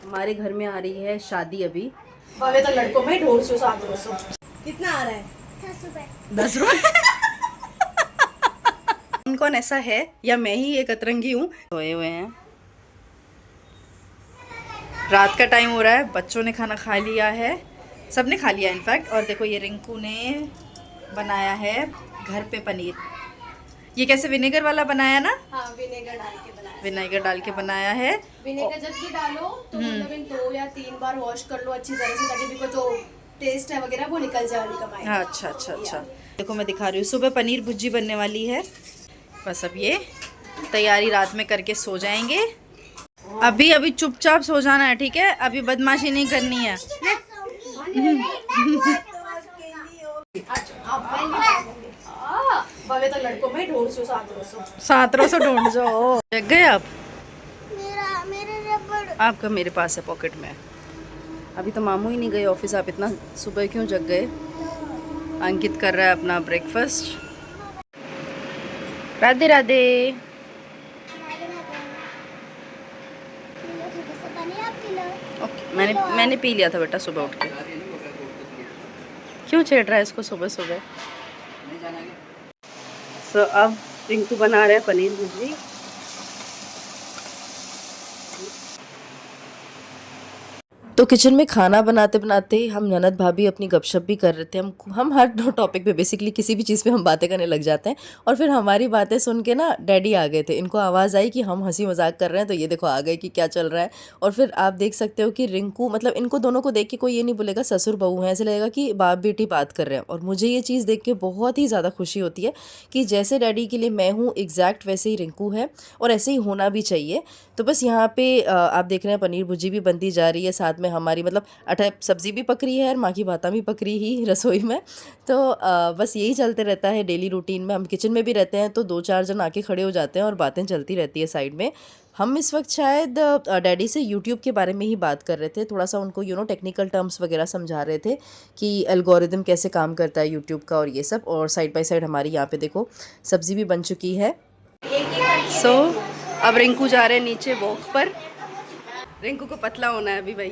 हमारे घर में आ रही है शादी अभी। बावे तो लड़कों में 250-700 कितना आ रहा है? 10 रुपए। कौन कौन ऐसा है या मैं ही एक अतरंगी हूँ? सोए हुए हैं, रात का टाइम हो रहा है, बच्चों ने खाना खा लिया है, सबने खा लिया इनफैक्ट। और देखो ये रिंकू ने बनाया है घर पे पनीर। ये कैसे विनेगर वाला बनाया ना? हाँ, विनेगर डाल के बनाया। विनेगर डाल के बनाया है। विनेगर जब भी डालो तो मतलब इन 2 या 3 बार वॉश कर लो अच्छी तरह से, ताकि बिको जो टेस्ट है वगैरह वो निकल जाए वाली कमाई। हाँ, अच्छा अच्छा अच्छा। देखो मैं दिखा रही हूँ, सुबह पनीर भुर्जी बनने वाली है। बस अब ये तैयारी रात में करके सो जाएंगे। अभी अभी चुपचाप सो जाना है, ठीक है? अभी बदमाशी नहीं करनी है। बावे तो लड़कों में 250-700 700 ढूंढ जाओ। जग गए आप? मेरे रबड़ आपका मेरे पास है, पॉकेट में। अभी तो मामू ही नहीं गए ऑफिस, आप इतना सुबह क्यों जग गए? अंकित कर रहा है अपना ब्रेकफास्ट। राधे राधे। ओके, मैंने पी लिया था बेटा सुबह उठ के। क्यों छेड़ रहा है इसको सुबह सुबह? सो अब रिंकू बना रहे हैं पनीर भुर्जी। तो किचन में खाना बनाते बनाते हम ननद भाभी अपनी गपशप भी कर रहे थे। हम हर टॉपिक पे बेसिकली किसी भी चीज़ पे हम बातें करने लग जाते हैं। और फिर हमारी बातें सुन के ना डैडी आ गए थे, इनको आवाज़ आई कि हम हंसी मजाक कर रहे हैं, तो ये देखो आ गए कि क्या चल रहा है। और फिर आप देख सकते हो कि रिंकू, मतलब इनको दोनों को देख के कोई ये नहीं बोलेगा ससुर बहू हैं, ऐसे लगेगा कि बाप बेटी बात कर रहे हैं। और मुझे ये चीज़ देख के बहुत ही ज़्यादा खुशी होती है कि जैसे डैडी के लिए मैं हूँ एग्जैक्ट वैसे ही रिंकू है, और ऐसे ही होना भी चाहिए। तो बस यहाँ पे आप देख रहे हैं पनीर भुर्जी भी बनती जा रही है, साथ में हमारी मतलब सब्जी भी पक रही है और माँ की बातें भी पक रही ही रसोई में। तो बस यही चलते रहता है डेली रूटीन में। हम किचन में भी रहते हैं तो 2-4 जन आके खड़े हो जाते हैं और बातें चलती रहती है साइड में। हम इस वक्त शायद डैडी से यूट्यूब के बारे में ही बात कर रहे थे, थोड़ा सा उनको टेक्निकल टर्म्स वगैरह समझा रहे थे कि एल्गोरिदम कैसे काम करता है यूट्यूब का और ये सब। और साइड बाय साइड हमारी यहाँ पे देखो सब्ज़ी भी बन चुकी है। सो अब रिंकू जा रहे हैं नीचे वॉक पर। रिंकू को पतला होना है अभी भाई,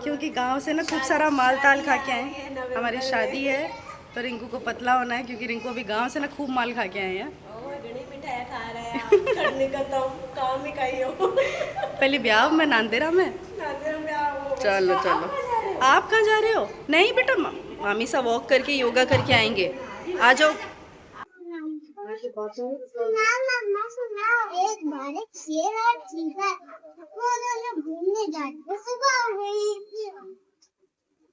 क्योंकि गांव से ना खूब सारा माल ताल खा के आए हैं। हमारी शादी है तो रिंकू को पतला होना है, क्योंकि रिंकू अभी गांव से ना खूब माल खा के आए हैं। पहले ब्याह में नांदेरा में। चलो चलो, आप कहाँ जा रहे हो? नहीं बेटा, मामी सा वॉक करके योगा करके आएंगे, आ जाओ। सुना एक बार एक शेर और चीता वो दोनों घूमने जाते। सुबह हो गई,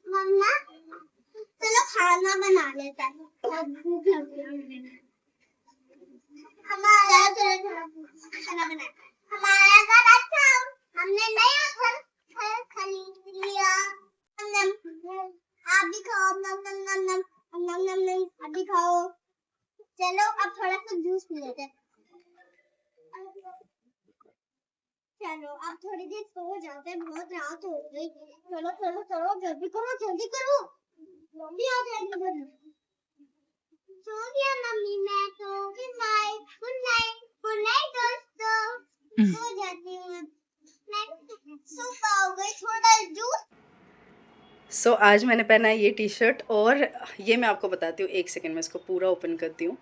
मम्मा चलो खाना बना लेते हैं, बहुत भूख लग रही है। हमारा खाना बनाया, हमारा घर अच्छा, हमने नया घर खरीद लिया। आप भी खाओ, नम नम नम नम नम नम नम, आप भी खाओ। चलो अब थोड़ा सा जूस पी लेते हैं। चलो अब थोड़ी देर सो जाते हैं, बहुत रात हो गई। चलो चलो चलो जल्दी करो जल्दी करो, मम्मी आ जाएगी। सो गया मम्मी, मैं तो good night good night good night दोस्तों, सो जाती हूँ मैं। सुबह हो गई, थोड़ा जूस। सो आज मैंने पहना है ये टी शर्ट, और ये मैं आपको बताती हूँ, एक सेकंड में इसको पूरा ओपन करती हूँ।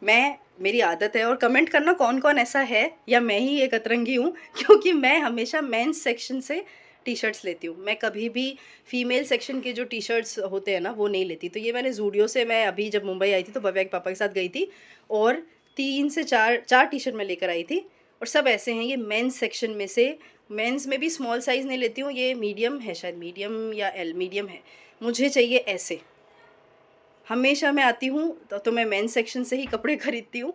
मेरी आदत है, और कमेंट करना कौन कौन ऐसा है या मैं ही एक अतरंगी हूँ, क्योंकि मैं हमेशा मेंस सेक्शन से टी शर्ट्स लेती हूँ। मैं कभी भी फीमेल सेक्शन के जो टी शर्ट्स होते हैं ना वो नहीं लेती। तो ये मैंने जूडियो से, मैं अभी जब मुंबई आई थी तो भव्या के पापा के साथ गई थी, और 3 से 4 टी शर्ट मैं लेकर आई थी, और सब ऐसे हैं। ये मेंस सेक्शन में से, मेंस में भी स्मॉल साइज़ नहीं लेती हूँ, ये मीडियम है, शायद मीडियम या एल मीडियम है, मुझे चाहिए ऐसे। हमेशा मैं आती हूँ तो मैं मेंस सेक्शन से ही कपड़े खरीदती हूँ।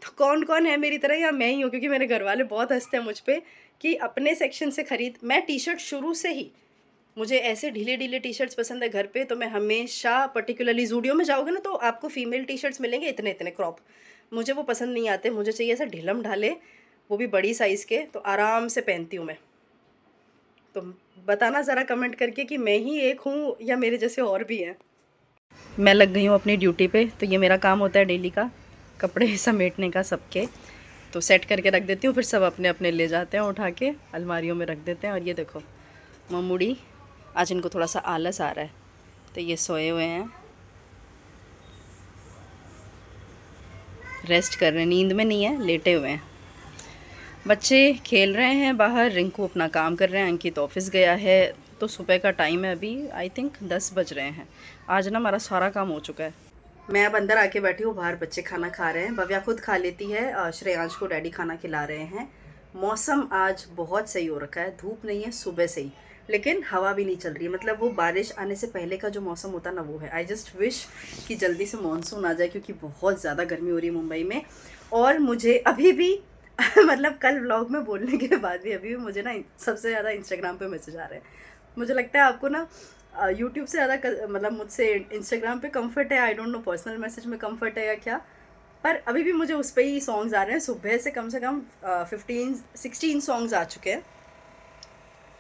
तो कौन कौन है मेरी तरह, या मैं ही हूँ? क्योंकि मेरे घर वाले बहुत हंसते हैं मुझ पे कि अपने सेक्शन से खरीद। मैं टी शर्ट शुरू से ही, मुझे ऐसे ढीले ढीले टी शर्ट्स पसंद है घर पे, तो मैं हमेशा पर्टिकुलरली जूडियो में जाओगे ना तो आपको फीमेल टी शर्ट्स मिलेंगे इतने इतने क्रॉप, मुझे वो पसंद नहीं आते। मुझे चाहिए ऐसा ढीलम ढाले, वो भी बड़ी साइज़ के, तो आराम से पहनती हूँ मैं। तो बताना ज़रा कमेंट करके कि मैं ही एक हूँ या मेरे जैसे और भी हैं। मैं लग गई हूँ अपनी ड्यूटी पे। तो ये मेरा काम होता है डेली का, कपड़े समेटने का सबके। तो सेट करके रख देती हूँ, फिर सब अपने अपने ले जाते हैं उठा के, अलमारियों में रख देते हैं। और ये देखो मम्मुड़ी, आज इनको थोड़ा सा आलस आ रहा है तो ये सोए हुए हैं, रेस्ट कर रहे हैं, नींद में नहीं है, लेटे हुए हैं। बच्चे खेल रहे हैं बाहर, रिंकू अपना काम कर रहे हैं, अंकित ऑफिस गया है। तो सुबह का टाइम है, अभी आई थिंक 10 बज रहे हैं। आज ना हमारा सारा काम हो चुका है। मैं अब अंदर आके बैठी हूँ, बाहर बच्चे खाना खा रहे हैं। भव्या खुद खा लेती है, श्रेयांश को डैडी खाना खिला रहे हैं। मौसम आज बहुत सही हो रखा है, धूप नहीं है सुबह से ही, लेकिन हवा भी नहीं चल रही है। मतलब वो बारिश आने से पहले का जो मौसम होता ना वो है। आई जस्ट विश कि जल्दी से मानसून आ जाए, क्योंकि बहुत ज़्यादा गर्मी हो रही है मुंबई में। और मुझे अभी भी मतलब कल व्लॉग में बोलने के बाद भी अभी भी मुझे ना सबसे ज़्यादा इंस्टाग्राम पे मैसेज आ रहे हैं। मुझे लगता है आपको ना यूट्यूब से ज़्यादा मतलब मुझसे इंस्टाग्राम पे कंफर्ट है। I don't know personal message में कंफर्ट है या क्या, पर अभी भी मुझे उस पर ही सॉन्ग्स आ रहे हैं। सुबह से कम 15-16 सॉन्ग्स आ चुके हैं।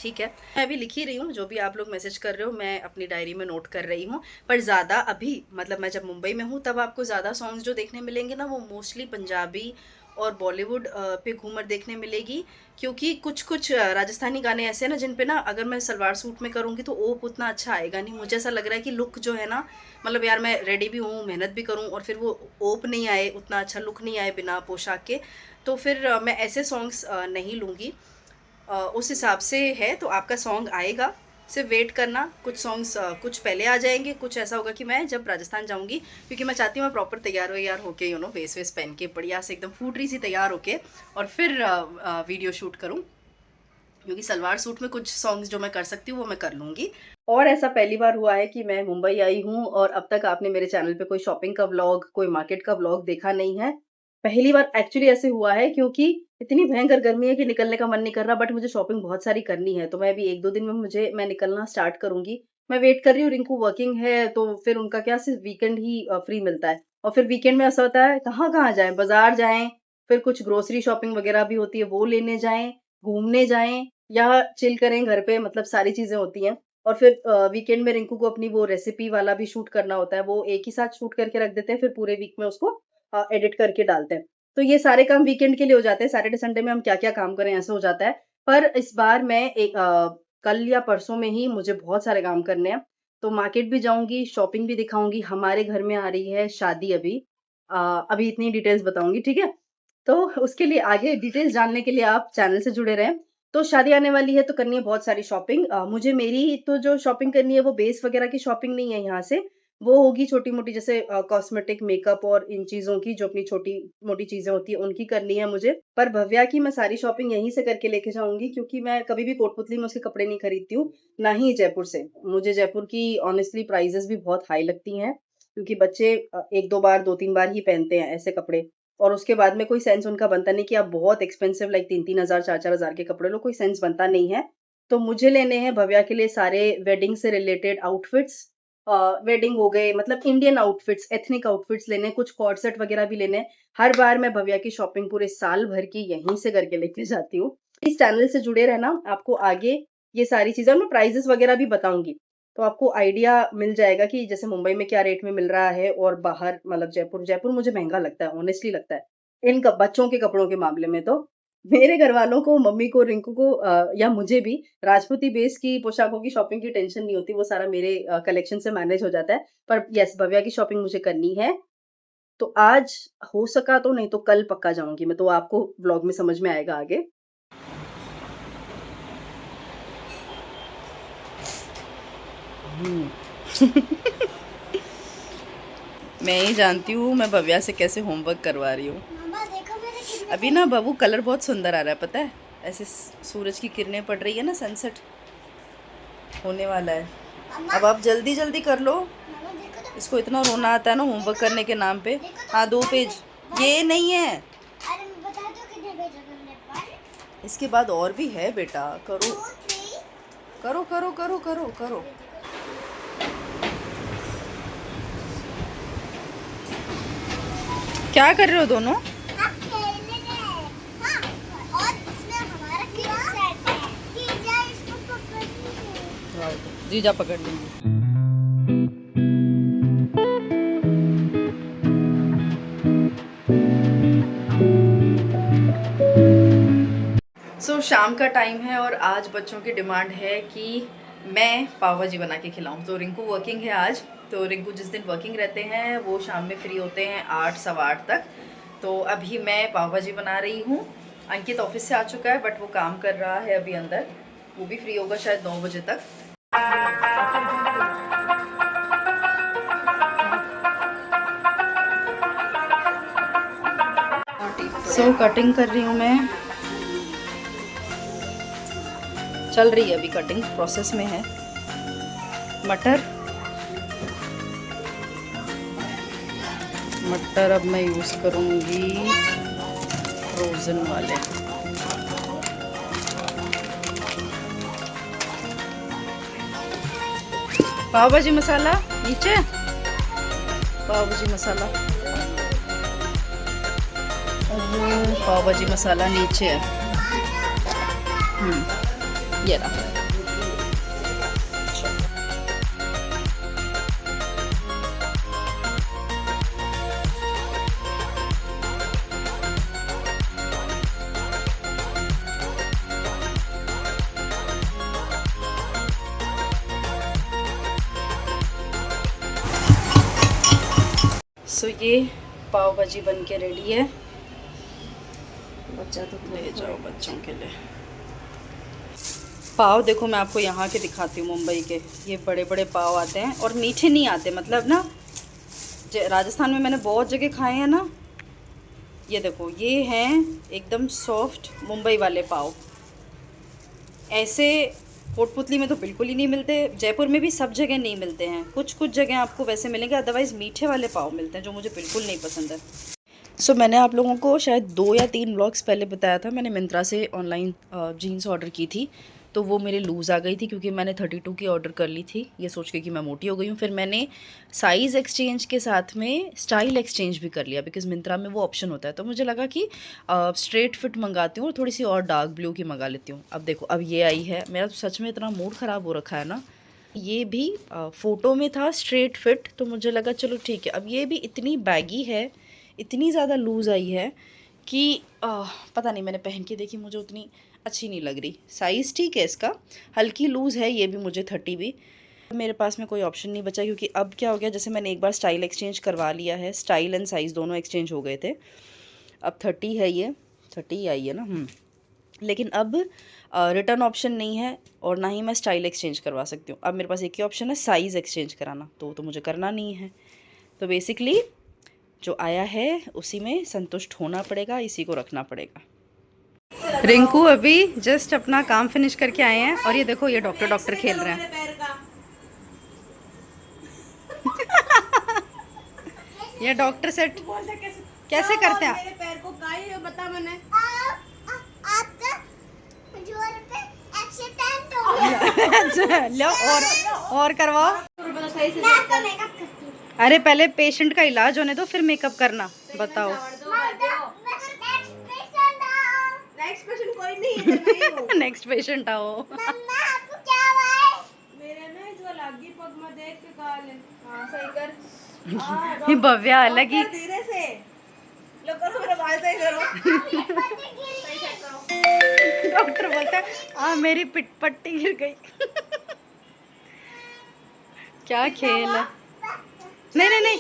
ठीक है, मैं अभी लिख ही रही हूँ, जो भी आप लोग मैसेज कर रहे हो मैं अपनी डायरी में नोट कर रही हूँ। पर ज़्यादा अभी मतलब मैं जब मुंबई में हूँ तब आपको ज़्यादा सॉन्ग्स जो देखने मिलेंगे ना वो मोस्टली पंजाबी और बॉलीवुड पे घूमर देखने मिलेगी। क्योंकि कुछ कुछ राजस्थानी गाने ऐसे हैं ना जिन पे ना अगर मैं सलवार सूट में करूँगी तो ओप उतना अच्छा आएगा नहीं। मुझे ऐसा लग रहा है कि लुक जो है ना, मतलब यार मैं रेडी भी हूँ, मेहनत भी करूँ और फिर वो ओप नहीं आए, उतना अच्छा लुक नहीं आए बिना पोशाक के, तो फिर मैं ऐसे सॉन्ग्स नहीं लूँगी। उस हिसाब से है। तो आपका सॉन्ग आएगा, सिर्फ वेट करना। कुछ सॉन्ग्स कुछ पहले आ जाएंगे, कुछ ऐसा होगा कि मैं जब राजस्थान जाऊंगी, क्योंकि मैं चाहती हूँ मैं प्रॉपर तैयार होके बेस वेस पहन के बढ़िया से एकदम फूटरी सी तैयार होके और फिर वीडियो शूट करूँ। क्योंकि सलवार सूट में कुछ सॉन्ग्स जो मैं कर सकती हूँ वो मैं कर लूँगी। और ऐसा पहली बार हुआ है कि मैं मुंबई आई हूँ और अब तक आपने मेरे चैनल पे कोई शॉपिंग का व्लॉग, कोई मार्केट का व्लॉग देखा नहीं है। पहली बार एक्चुअली ऐसे हुआ है, क्योंकि इतनी भयंकर गर्मी है कि निकलने का मन नहीं कर रहा, बट मुझे शॉपिंग बहुत सारी करनी है। तो मैं अभी 1-2 दिन में मैं निकलना स्टार्ट करूँगी। मैं वेट कर रही हूँ, रिंकू वर्किंग है तो फिर उनका क्या सिर्फ वीकेंड ही फ्री मिलता है। और फिर वीकेंड में ऐसा होता है कहाँ-कहाँ जाएँ, बाज़ार जाएँ, फिर कुछ ग्रोसरी शॉपिंग वगैरह भी होती है वो लेने जाएँ, घूमने जाएँ या चिल करें घर पे, मतलब सारी चीज़ें होती हैं। और फिर वीकेंड में रिंकू को अपनी वो रेसिपी वाला भी शूट करना होता है, वो एक ही साथ शूट करके रख देते हैं, फिर पूरे वीक में उसको एडिट करके डालते हैं। तो ये सारे काम वीकेंड के लिए हो जाते हैं, सैटरडे संडे में हम क्या-क्या काम करें ऐसा हो जाता है। पर इस बार मैं कल या परसों में ही मुझे बहुत सारे काम करने हैं, तो मार्केट भी जाऊँगी, शॉपिंग भी दिखाऊँगी। हमारे घर में आ रही है शादी अभी, अभी इतनी डिटेल्स बताऊँगी, ठीक है? तो उसके लिए आगे डिटेल्स जानने के लिए आप चैनल से जुड़े रहें। तो शादी आने वाली है तो करनी है बहुत सारी शॉपिंग। मुझे मेरी तो जो शॉपिंग करनी है वो बेस वगैरह की शॉपिंग नहीं है यहाँ से, वो होगी छोटी-मोटी, जैसे कॉस्मेटिक, मेकअप और इन चीज़ों की, जो अपनी छोटी-मोटी चीज़ें होती हैं उनकी करनी है मुझे। पर भव्या की मैं सारी शॉपिंग यहीं से करके लेके जाऊँगी, क्योंकि मैं कभी भी कोटपुतली में उसके कपड़े नहीं खरीदती हूँ, ना ही जयपुर से। मुझे जयपुर की ऑनेस्टली प्राइसेज़ भी बहुत हाई लगती हैं, क्योंकि बच्चे 1-2 बार, 2-3 बार ही पहनते हैं ऐसे कपड़े। और उसके बाद में कोई सेंस उनका बनता नहीं कि आप बहुत एक्सपेंसिव लाइक 3-3 हज़ार 4-4 हज़ार के कपड़े लो, कोई सेंस बनता नहीं है। तो मुझे लेने हैं भव्या के लिए सारे वेडिंग से रिलेटेड आउटफिट्स। वेडिंग हो गए, मतलब इंडियन आउटफिट्स, एथनिक आउटफिट्स लेने हैं, कुछ कॉर्ड सेट वगैरह भी लेने हैं। हर बार मैं भव्या की शॉपिंग पूरे साल भर की यहीं से करके लेके जाती हूँ। इस चैनल से जुड़े रहना, आपको आगे ये सारी चीज़ें, और मैं प्राइसेज़ वगैरह भी बताऊँगी। तो आपको आइडिया मिल जाएगा कि जैसे मुंबई में क्या रेट में मिल रहा है और बाहर मतलब जयपुर मुझे महँगा लगता है, ऑनेस्टली लगता है। इन बच्चों के कपड़ों के मामले में तो मेरे घरवालों को, मम्मी को, रिंकू को या मुझे भी राजपूती बेस की पोशाकों की शॉपिंग की टेंशन नहीं होती, वो सारा मेरे कलेक्शन से मैनेज हो जाता है। पर यस, भव्या की शॉपिंग मुझे करनी है, तो आज हो सका तो, नहीं तो कल पक्का जाऊँगी मैं, तो आपको व्लॉग में समझ में आएगा आगे। मैं ही जानती हूँ मैं भव्या से कैसे होमवर्क करवा रही हूँ। मम्मा देखो मेरे कितने अभी ना बबू कलर बहुत सुंदर आ रहा है, पता है, ऐसे सूरज की किरणें पड़ रही है ना, सनसेट होने वाला है। अब आप जल्दी जल्दी कर लो, मम्मा देखो तो। इसको इतना रोना आता है ना होमवर्क करने के नाम पे। देखो तो। हाँ 2 पेज, ये नहीं है, अरे मैं बता दो कितने पेज हो गए मेरे पास। इसके बाद और भी है बेटा, करो 2 3 करो करो करो करो करो। क्या कर रहे हो दोनों? आप खेलने गए। हाँ, और इसमें हमारा क्लिप सेट है। जीजा इसको पकड़नी है। जीजा पकड़ लेंगे। शाम का टाइम है और आज बच्चों की डिमांड है कि मैं पाव भाजी बना के खिलाऊं। तो रिंकू वर्किंग है आज, तो रिंकू जिस दिन वर्किंग रहते हैं वो शाम में फ्री होते हैं 8 सवा 8 तक। तो अभी मैं पाव भाजी बना रही हूँ। अंकित ऑफिस से आ चुका है बट वो काम कर रहा है अभी अंदर, वो भी फ्री होगा शायद 9 बजे तक। सो कटिंग कर रही हूँ मैं, चल रही है अभी कटिंग, प्रोसेस में है। मटर अब मैं यूज़ करूँगी फ्रोज़न वाले। पाव भाजी मसाला नीचे, पाव भाजी मसाला, पाव भाजी मसाला नीचे है। ये रहा। सो ये पाव भाजी बन के रेडी है। बच्चा तो ले जाओ बच्चों के लिए। पाव देखो मैं आपको यहाँ के दिखाती हूँ, मुंबई के ये बड़े बड़े पाव आते हैं और मीठे नहीं आते। मतलब ना राजस्थान में मैंने बहुत जगह खाए हैं ना, ये देखो ये हैं एकदम सॉफ्ट मुंबई वाले पाव। ऐसे कोटपुतली में तो बिल्कुल ही नहीं मिलते, जयपुर में भी सब जगह नहीं मिलते हैं, कुछ कुछ जगह आपको वैसे मिलेंगे, अदरवाइज़ मीठे वाले पाव मिलते हैं जो मुझे बिल्कुल नहीं पसंद है। सो मैंने आप लोगों को शायद 2 या 3 व्लॉग्स पहले बताया था, मैंने मिंत्रा से ऑनलाइन जीन्स ऑर्डर की थी, तो वो मेरे लूज़ आ गई थी क्योंकि मैंने 32 की ऑर्डर कर ली थी ये सोच के कि मैं मोटी हो गई हूँ। फिर मैंने साइज़ एक्सचेंज के साथ में स्टाइल एक्सचेंज भी कर लिया, बिकॉज़ मिंत्रा में वो ऑप्शन होता है। तो मुझे लगा कि स्ट्रेट फिट मंगाती हूँ और थोड़ी सी और डार्क ब्लू की मंगा लेती हूँ। अब देखो अब ये आई है, मेरा तो सच में इतना मूड ख़राब हो रखा है ना। ये भी फ़ोटो में था स्ट्रेट फिट, तो मुझे लगा चलो ठीक है। अब ये भी इतनी बैगी है, इतनी ज़्यादा लूज़ आई है कि पता नहीं, मैंने पहन के देखी, मुझे उतनी अच्छी नहीं लग रही। साइज़ ठीक है इसका, हल्की लूज़ है ये भी मुझे 30 भी। मेरे पास में कोई ऑप्शन नहीं बचा क्योंकि अब क्या हो गया, जैसे मैंने एक बार स्टाइल एक्सचेंज करवा लिया है, स्टाइल एंड साइज़ दोनों एक्सचेंज हो गए थे। अब 30 है, ये 30 आई है ना। लेकिन अब रिटर्न ऑप्शन नहीं है और ना ही मैं स्टाइल एक्सचेंज करवा सकती हूँ। अब मेरे पास एक ही ऑप्शन है साइज़ एक्सचेंज कराना, तो मुझे करना नहीं है। तो बेसिकली जो आया है उसी में संतुष्ट होना पड़ेगा, इसी को रखना पड़ेगा। रिंकू अभी जस्ट अपना काम फिनिश करके आए हैं और ये देखो ये डॉक्टर खेल रहे हैं। ये डॉक्टर सेट कैसे करते हैं? मेरे पैर को काई बता मैंने। आपका जोर पे एक्सीडेंट हो गया। लो और करवाओ। मैं आपका मेकअप करती हूँ। अरे पहले पेशेंट का इलाज होने दो फिर मेकअप करना। बताओ। नेक्स्ट पेशेंट कोई नहीं है, मैं हूं। नेक्स्ट पेशेंट आओ। मम्मा आपको क्या हुआ है? मेरे ना इस वाला लागी पग में देख के काल। हां सही कर। ये भव्या अलग ही। धीरे से लो करो, मेरा बाल सही करो। सही सेट करो। डॉक्टर बोलता है मेरी पट्टी गिर गई। क्या खेल है। नहीं,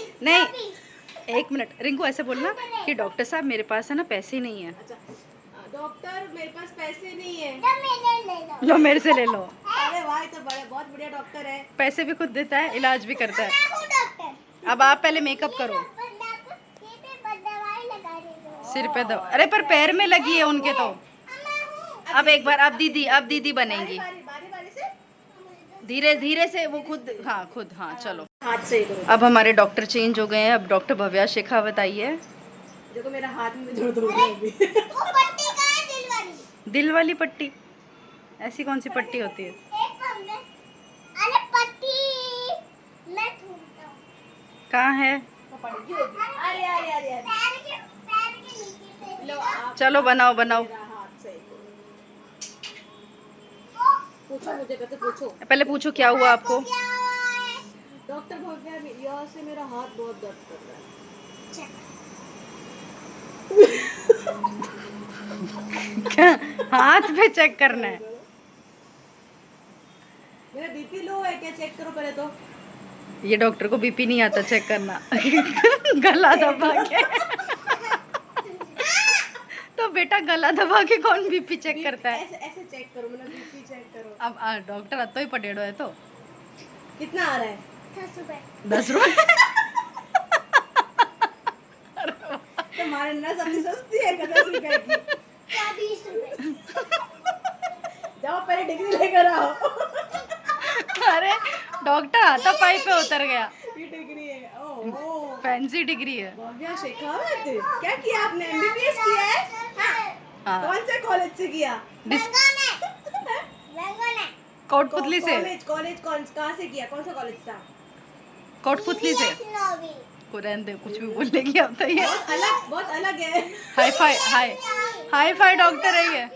एक मिनट रिंकू, ऐसे बोलना कि डॉक्टर साहब मेरे पास है ना पैसे नहीं है। अच्छा डॉक्टर मेरे पास पैसे नहीं है, लो मेरे से ले लो। अरे भाई तो बहुत बढ़िया डॉक्टर है, पैसे भी खुद देता है, इलाज भी करता है। मैं हूँ डॉक्टर। अब आप पहले मेकअप करो। सिर पे दो, अरे पर पैर में लगी है उनके तो। अब एक बार अब दीदी बनेंगी। बारी से धीरे धीरे से वो खुद हाँ चलो। हाथ से करो। अब हमारे डॉक्टर चेंज हो गए हैं, अब डॉक्टर भव्या शेखावत आई है। देखो मेरा हाथ में दर्द हो रहा है अभी। वो पट्टी कहाँ है? दिल वाली। दिल वाली पट्टी? ऐसी कौन सी पट्टी होती है? एक हमने, अरे पट्टी मैं ढूंढता हूँ। कहाँ है? वो पड़ेगी होगी। अरे पैर के नीचे पे। लो आप चलो बनाओ मेरा हाथ से पूछो, मुझे कहते पूछो। पहले पूछो क्या हुआ आपको। क्या हुआ है? डॉक्टर भव्या यहाँ से मेरा हाथ बहुत दर्द कर रहा है। क्या हाथ पे चेक करना है? मेरा बीपी लो है क्या, चेक करो पहले तो। ये डॉक्टर को बीपी नहीं आता चेक करना। गला दबा के। तो बेटा गला दबा के कौन बीपी चेक करता है? ऐसे ऐसे चेक करो, मेरा बीपी चेक करो। अब डॉक्टर अतो ही पटेड़ो है तो कितना आ रहा है? 10 रुपए 10 रुपए। तुम्हारे ना सबसे सस्ती है 10 रुपए की। 20 रुपए जाओ पहले डिग्री लेकर आओ। अरे डॉक्टर हाथा पाई पे उतर गया। ये डिग्री है। ओह फैंसी डिग्री है। भव्या शेखावत, क्या किया आपने? एमबीबीएस किया है? हाँ। कौन से कॉलेज से किया? लंगोने कोटपुतली से। कॉलेज कहाँ से किया? कौन सा कॉलेज था? कोटपुतली से। नोवी को रहने दे, कुछ भी बोलने की अब तो ये बहुत अलग है। हाई फाई डॉक्टर है ये।